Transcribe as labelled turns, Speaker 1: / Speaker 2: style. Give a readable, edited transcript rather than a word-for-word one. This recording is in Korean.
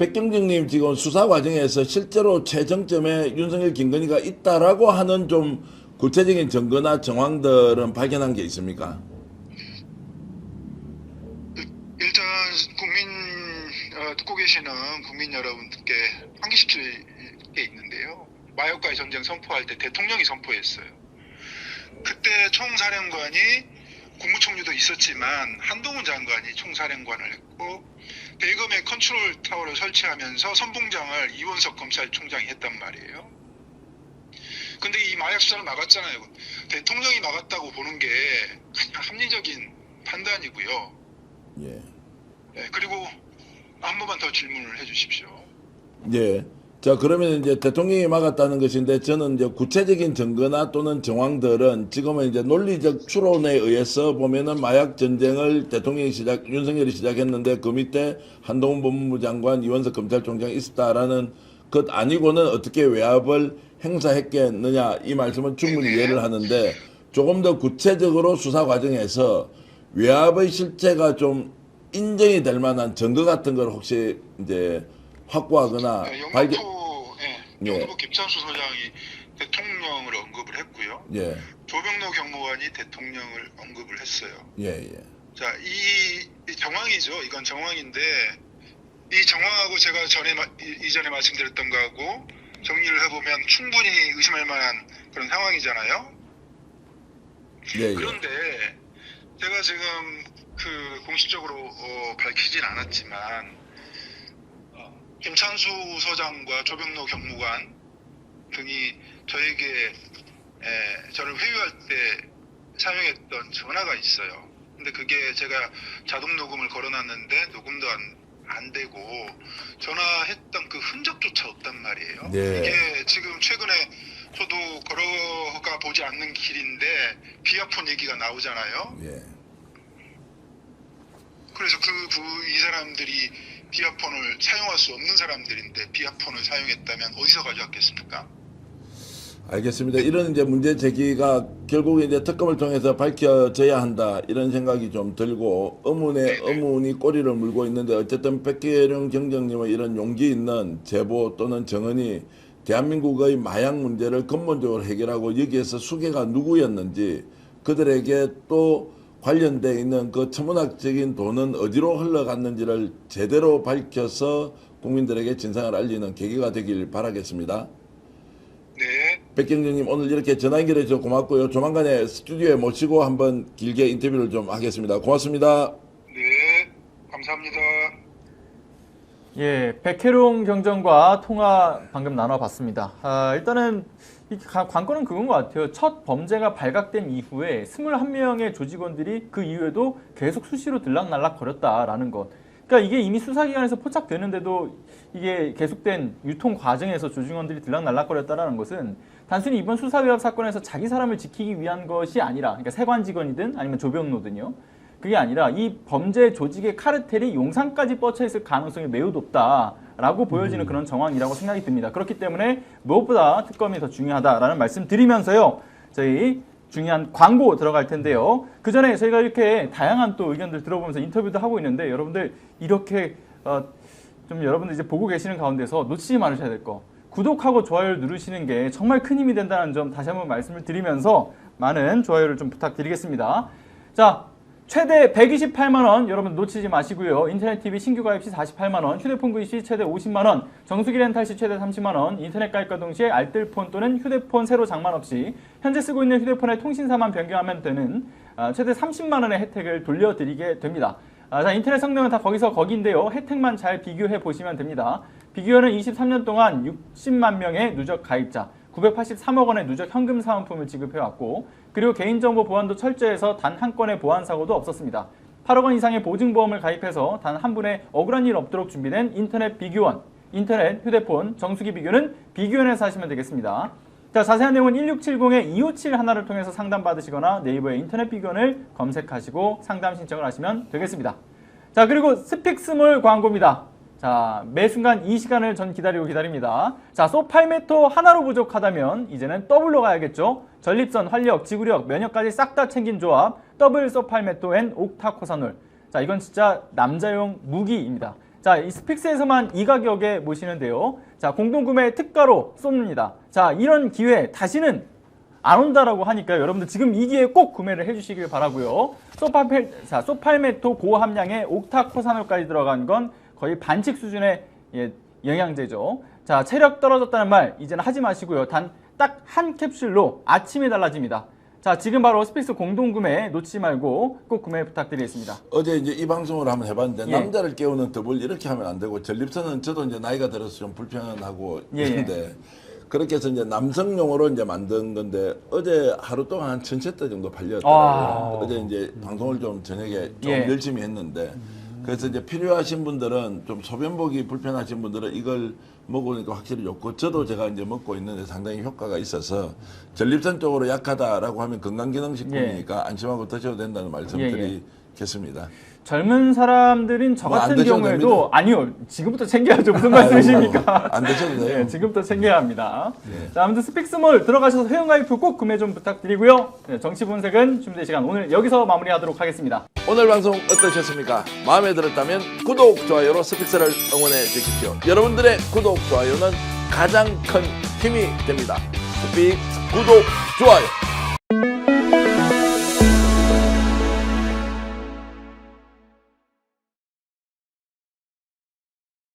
Speaker 1: 백경정님 지금 수사 과정에서 실제로 최정점에 윤석열, 김건희가 있다라고 하는 좀 구체적인 증거나 정황들은 발견한 게 있습니까?
Speaker 2: 일단 듣고 계시는 국민 여러분께 환기시킬 게 있는데요. 마약과의 전쟁 선포할 때 대통령이 선포했어요. 그때 총사령관이 국무총리도 있었지만 한동훈 장관이 총사령관을 했고 대검의 컨트롤 타워를 설치하면서 선봉장을 이원석 검찰총장이 했단 말이에요. 근데 이 마약 수사를 막았잖아요. 대통령이 막았다고 보는 게 그냥 합리적인 판단이고요.
Speaker 1: 예.
Speaker 2: 네, 그리고 한 번만 더 질문을 해주십시오.
Speaker 1: 예. 자, 그러면 이제 대통령이 막았다는 것인데 저는 이제 구체적인 증거나 또는 정황들은 지금은 이제 논리적 추론에 의해서 보면은 마약 전쟁을 대통령이 윤석열이 시작했는데 그 밑에 한동훈 법무부 장관, 이원석 검찰총장이 있었다라는 것 아니고는 어떻게 외압을 행사했겠느냐 이 말씀은 충분히 이해를 하는데 조금 더 구체적으로 수사 과정에서 외압의 실체가 좀 인정이 될 만한 증거 같은 걸 혹시 이제 확보하거나
Speaker 2: 영등포 김찬수 소장이 대통령을 언급을 했고요.
Speaker 1: 예.
Speaker 2: 조병노 경무관이 대통령을 언급을 했어요.
Speaker 1: 예, 예.
Speaker 2: 자, 이 정황이죠. 이건 정황인데 이 정황하고 제가 이전에 말씀드렸던 거하고 정리를 해보면 충분히 의심할 만한 그런 상황이잖아요.
Speaker 1: 예, 예.
Speaker 2: 그런데 제가 지금 공식적으로 밝히진 않았지만 김찬수 서장과 조병노 경무관 등이 저에게 저를 회유할 때 사용했던 전화가 있어요. 근데 그게 제가 자동 녹음을 걸어놨는데 녹음도 안 되고 전화했던 그 흔적조차 없단 말이에요.
Speaker 1: 네.
Speaker 2: 이게 지금 최근에 저도 걸어가 보지 않는 길인데 비아폰 얘기가 나오잖아요.
Speaker 1: 예.
Speaker 2: 그래서 이 사람들이 비아폰을 사용할 수 없는 사람들인데 비아폰을 사용했다면 어디서 가져왔겠습니까?
Speaker 1: 알겠습니다. 이런 이제 문제 제기가 결국에 이제 특검을 통해서 밝혀져야 한다 이런 생각이 좀 들고 의문이 꼬리를 물고 있는데 어쨌든 백계룡 경정님의 이런 용기 있는 제보 또는 정언이 대한민국의 마약 문제를 근본적으로 해결하고 여기에서 수괴가 누구였는지 그들에게 또 관련되어 있는 그 천문학적인 돈은 어디로 흘러갔는지를 제대로 밝혀서 국민들에게 진상을 알리는 계기가 되길 바라겠습니다.
Speaker 2: 네.
Speaker 1: 백경정님 오늘 이렇게 전화 연결해 주셔서 고맙고요. 조만간에 스튜디오에 모시고 한번 길게 인터뷰를 좀 하겠습니다. 고맙습니다.
Speaker 2: 네. 감사합니다.
Speaker 3: 예, 백혜룡 경정과 통화 방금 나눠봤습니다. 일단은 이 관건은 그건 것 같아요. 첫 범죄가 발각된 이후에 21명의 조직원들이 그 이후에도 계속 수시로 들락날락 거렸다라는 것. 그러니까 이게 이미 수사기관에서 포착되는데도 이게 계속된 유통 과정에서 조직원들이 들락날락거렸다라는 것은 단순히 이번 수사위협 사건에서 자기 사람을 지키기 위한 것이 아니라, 그러니까 세관 직원이든 아니면 조병노든요. 그게 아니라 이 범죄 조직의 카르텔이 용산까지 뻗쳐 있을 가능성이 매우 높다라고 보여지는 그런 정황이라고 생각이 듭니다. 그렇기 때문에 무엇보다 특검이 더 중요하다라는 말씀 드리면서요. 저희 중요한 광고 들어갈 텐데요. 그 전에 저희가 이렇게 다양한 또 의견들 들어보면서 인터뷰도 하고 있는데 여러분들 이렇게 좀 여러분들 이제 보고 계시는 가운데서 놓치지 말으셔야 될 거. 구독하고 좋아요를 누르시는 게 정말 큰 힘이 된다는 점 다시 한번 말씀을 드리면서 많은 좋아요를 좀 부탁드리겠습니다. 자, 최대 128만원 여러분 놓치지 마시고요. 인터넷 TV 신규 가입 시 48만원, 휴대폰 구입 시 최대 50만원, 정수기 렌탈 시 최대 30만원, 인터넷 가입과 동시에 알뜰폰 또는 휴대폰 새로 장만 없이 현재 쓰고 있는 휴대폰의 통신사만 변경하면 되는 최대 30만원의 혜택을 돌려드리게 됩니다. 자, 인터넷 성능은 다 거기인데요. 혜택만 잘 비교해 보시면 됩니다. 비교는 23년 동안 60만 명의 누적 가입자, 983억 원의 누적 현금 사은품을 지급해왔고, 그리고 개인정보 보안도 철저해서 단 한 건의 보안 사고도 없었습니다. 8억 원 이상의 보증보험을 가입해서 단 한 분의 억울한 일 없도록 준비된 인터넷 비교원, 인터넷, 휴대폰, 정수기 비교는 비교원에서 하시면 되겠습니다. 자, 자세한 내용은 1670-2571 하나를 통해서 상담받으시거나 네이버에 인터넷 비교원을 검색하시고 상담 신청을 하시면 되겠습니다. 자, 그리고 스픽스몰 광고입니다. 자, 매 순간 이 시간을 전 기다립니다. 자, 소팔메토 하나로 부족하다면 이제는 더블로 가야겠죠. 전립선, 활력, 지구력, 면역까지 싹 다 챙긴 조합 더블 소팔메토 앤 옥타코사놀. 자, 이건 진짜 남자용 무기입니다. 자, 이 스픽스에서만 이 가격에 모시는데요. 자, 공동구매 특가로 쏩니다. 자, 이런 기회 다시는 안 온다라고 하니까 여러분들 지금 이 기회에 꼭 구매를 해주시길 바라고요. 소팔메토 고함량의 옥타코사놀까지 들어간 건 거의 반칙 수준의 영양제죠. 자, 체력 떨어졌다는 말 이제는 하지 마시고요. 단 딱 한 캡슐로 아침에 달라집니다. 자, 지금 바로 스픽스 공동구매 놓치지 말고 꼭 구매 부탁드리겠습니다.
Speaker 1: 어제 이제 이 방송을 한번 해봤는데
Speaker 3: 예.
Speaker 1: 남자를 깨우는 더블 이렇게 하면 안 되고 전립선은 저도 이제 나이가 들어서 좀 불편하고
Speaker 3: 예,
Speaker 1: 있는데 그렇게 해서 이제 남성용으로 이제 만든 건데 어제 하루 동안 한 1,000세트 정도 팔렸더라고요. 어제 이제 방송을 좀 저녁에 좀
Speaker 3: 예.
Speaker 1: 열심히 했는데 그래서 이제 필요하신 분들은 좀 소변 보기 불편하신 분들은 이걸 먹으니까 확실히 좋고 저도 제가 이제 먹고 있는데 상당히 효과가 있어서 전립선 쪽으로 약하다라고 하면 건강기능식품이니까 안심하고 드셔도 된다는 말씀 드리겠습니다.
Speaker 3: 젊은 사람들인 저
Speaker 1: 뭐안
Speaker 3: 같은
Speaker 1: 드셔도
Speaker 3: 경우에도
Speaker 1: 됩니다.
Speaker 3: 아니요, 지금부터 챙겨야죠. 무슨 말씀이십니까?
Speaker 1: 안 드셔도 돼요.
Speaker 3: 네, 지금부터 챙겨야 합니다. 자, 아무튼 스픽스몰 들어가셔서 회원가입 꼭 구매 좀 부탁드리고요. 네, 정치 분석은 준비된 시간 오늘 여기서 마무리하도록 하겠습니다.
Speaker 1: 오늘 방송 어떠셨습니까? 마음에 들었다면 구독, 좋아요로 스픽스를 응원해 주십시오. 여러분들의 구독, 좋아요는 가장 큰 힘이 됩니다. 스픽스 구독, 좋아요.